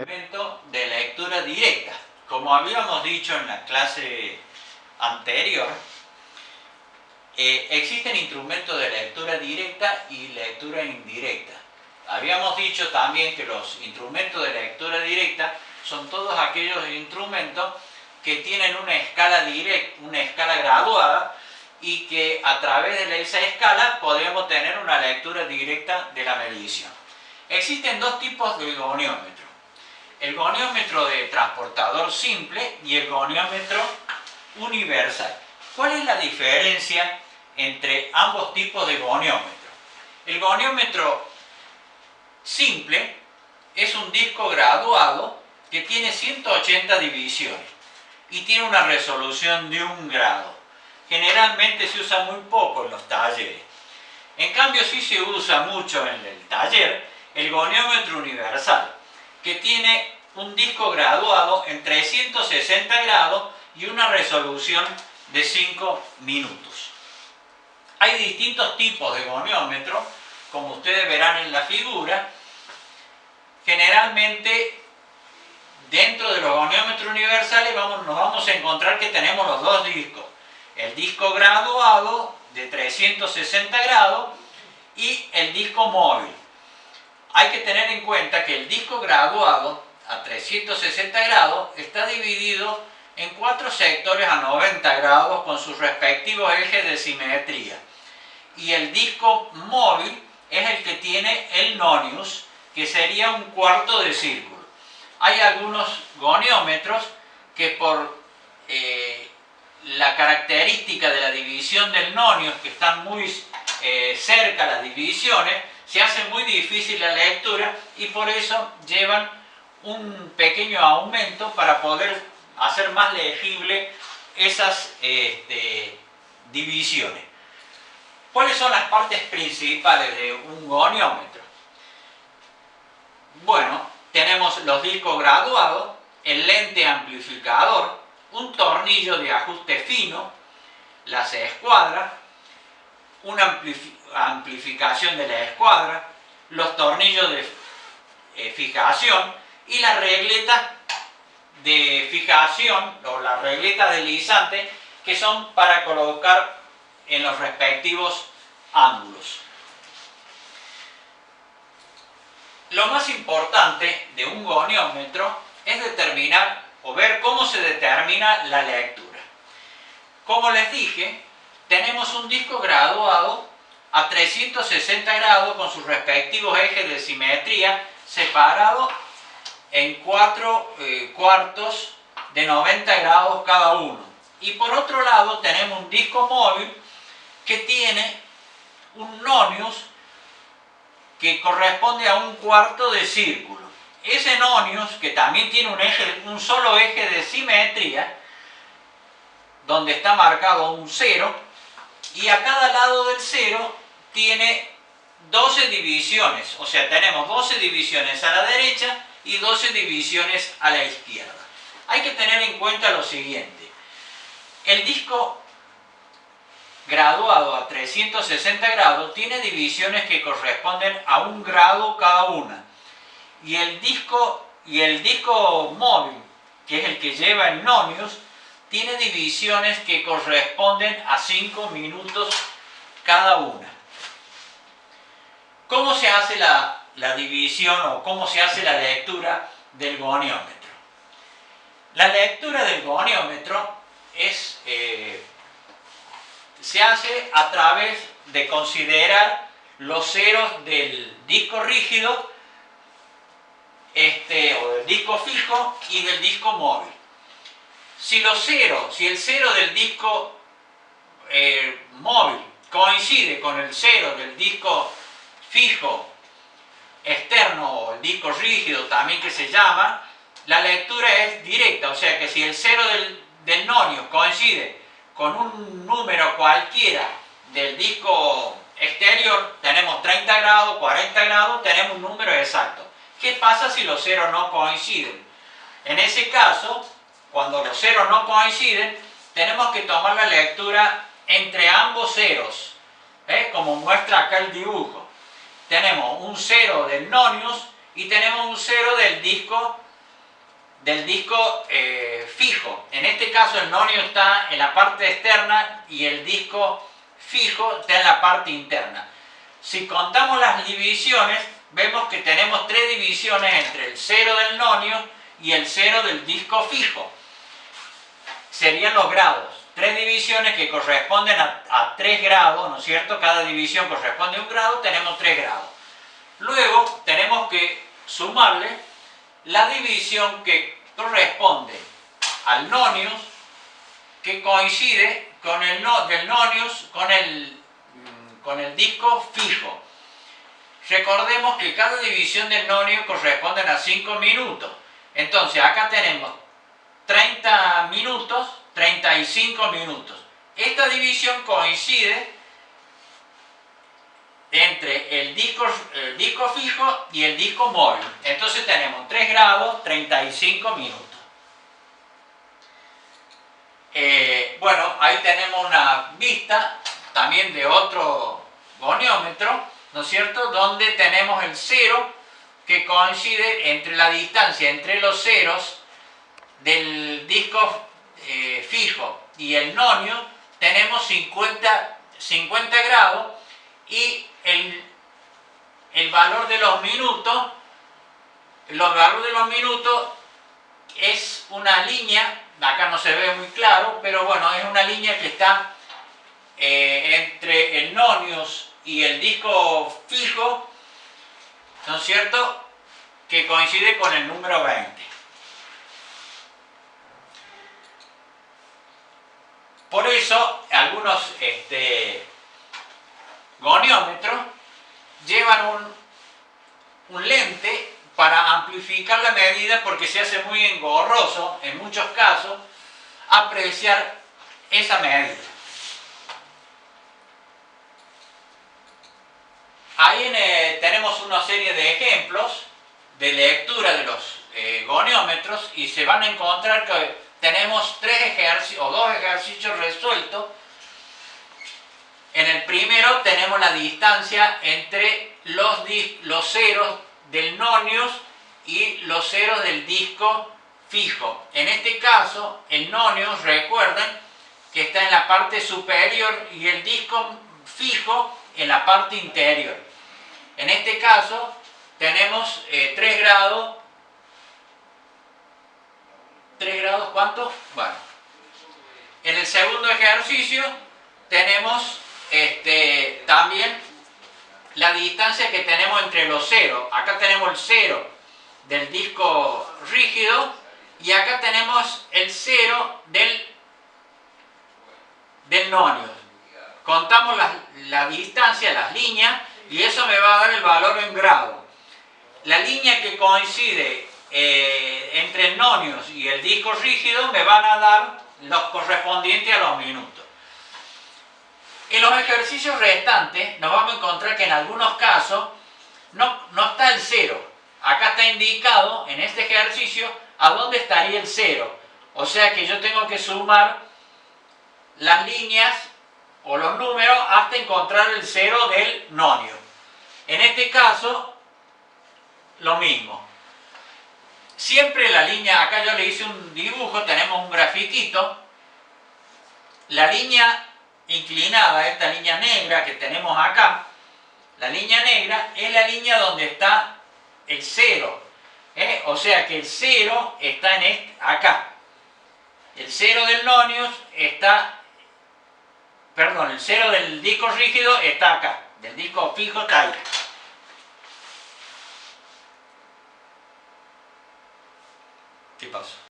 Instrumento de lectura directa. Como habíamos dicho en la clase anterior, existen instrumentos de lectura directa y lectura indirecta. Habíamos dicho también que los instrumentos de lectura directa son todos aquellos instrumentos que tienen una escala graduada y que a través de esa escala podemos tener una lectura directa de la medición. Existen dos tipos de goniómetro: el goniómetro de transportador simple y el goniómetro universal. ¿Cuál es la diferencia entre ambos tipos de goniómetro? El goniómetro simple es un disco graduado que tiene 180 divisiones y tiene una resolución de 1 grado. Generalmente se usa muy poco en los talleres. En cambio, sí se usa mucho en el taller el goniómetro universal, que tiene un disco graduado en 360 grados y una resolución de 5 minutos. Hay distintos tipos de goniómetro, como ustedes verán en la figura. Generalmente, dentro de los goniómetros universales nos vamos a encontrar que tenemos los dos discos: el disco graduado de 360 grados y el disco móvil. Hay que tener en cuenta que el disco graduado a 360 grados está dividido en 4 sectores a 90 grados con sus respectivos ejes de simetría. Y el disco móvil es el que tiene el nonius, que sería un cuarto de círculo. Hay algunos goniómetros que por la característica de la división del nonius, que están muy cerca las divisiones, se hace muy difícil la lectura y por eso llevan un pequeño aumento para poder hacer más legible esas divisiones. ¿Cuáles son las partes principales de un goniómetro? Bueno, tenemos los discos graduados, el lente amplificador, un tornillo de ajuste fino, las escuadras, una amplificación de la escuadra, los tornillos de fijación y la regleta de fijación o la regleta deslizante, que son para colocar en los respectivos ángulos. Lo más importante de un goniómetro es determinar o ver cómo se determina la lectura. Como les dije, tenemos un disco graduado a 360 grados con sus respectivos ejes de simetría separado en 4 cuartos de 90 grados cada uno. Y por otro lado tenemos un disco móvil que tiene un nonius que corresponde a un cuarto de círculo. Ese nonius, que también tiene un solo eje de simetría, donde está marcado un 0, y a cada lado del 0 tiene 12 divisiones, o sea, tenemos 12 divisiones a la derecha y 12 divisiones a la izquierda. Hay que tener en cuenta lo siguiente: el disco graduado a 360 grados tiene divisiones que corresponden a 1 grado cada una, y el disco móvil, que es el que lleva el nonius, tiene divisiones que corresponden a 5 minutos cada una. ¿Cómo se hace la división o cómo se hace la lectura del goniómetro? La lectura del goniómetro se hace a través de considerar los ceros del disco rígido o del disco fijo y del disco móvil. Si el cero del disco móvil coincide con el cero del disco fijo externo, o el disco rígido también que se llama, la lectura es directa. O sea que si el cero del nonius coincide con un número cualquiera del disco exterior, tenemos 30 grados, 40 grados, tenemos un número exacto. ¿Qué pasa si los ceros no coinciden? En ese caso, cuando los ceros no coinciden, tenemos que tomar la lectura entre ambos ceros, como muestra acá el dibujo. Tenemos un 0 del nonius y tenemos un 0 del disco del disco fijo. En este caso el nonio está en la parte externa y el disco fijo está en la parte interna. Si contamos las divisiones, vemos que tenemos 3 divisiones entre el 0 del nonio y el 0 del disco fijo. Serían los grados. 3 divisiones que corresponden a 3 grados, ¿no es cierto? Cada división corresponde a un grado, tenemos 3 grados. Luego tenemos que sumarle la división que corresponde al nonius, que coincide con el del nonius con el disco fijo. Recordemos que cada división del nonio corresponde a 5 minutos. Entonces acá tenemos 30 minutos, 35 minutos. Esta división coincide entre el disco fijo y el disco móvil. Entonces tenemos 3 grados, 35 minutos. Bueno, ahí tenemos una vista también de otro goniómetro, ¿no es cierto? Donde tenemos el 0 que coincide entre la distancia entre los ceros del disco fijo y el nonio. Tenemos 50 grados y el valor de los minutos, es una línea, acá no se ve muy claro, pero bueno, es una línea que está entre el nonius y el disco fijo, ¿no es cierto?, que coincide con el número 20. Por eso, algunos goniómetros llevan un lente para amplificar la medida, porque se hace muy engorroso, en muchos casos, apreciar esa medida. Ahí tenemos una serie de ejemplos de lectura de los goniómetros y se van a encontrar que tenemos 3 ejercicios o 2 ejercicios resueltos. En el primero tenemos la distancia entre los ceros del nonius y los ceros del disco fijo. En este caso, el nonius, recuerden que está en la parte superior y el disco fijo en la parte interior. En este caso tenemos 3 grados. ¿3 grados cuántos? Bueno, en el segundo ejercicio tenemos también la distancia que tenemos entre los ceros. Acá tenemos el 0 del disco rígido y acá tenemos el 0 del nonio. Contamos la distancia, las líneas, y eso me va a dar el valor en grado. La línea que coincide entre el nonius y el disco rígido me van a dar los correspondientes a los minutos. En los ejercicios restantes nos vamos a encontrar que en algunos casos no está el 0. Acá está indicado en este ejercicio a dónde estaría el 0. O sea que yo tengo que sumar las líneas o los números hasta encontrar el 0 del nonio. En este caso, lo mismo. Siempre la línea, acá yo le hice un dibujo, tenemos un grafiquito. La línea inclinada, esta línea negra que tenemos acá, la línea negra es la línea donde está el 0. O sea que el 0 está acá. El 0 del nonius está, perdón, el 0 del disco rígido está acá. Del disco fijo está ahí. ¿Qué pasó?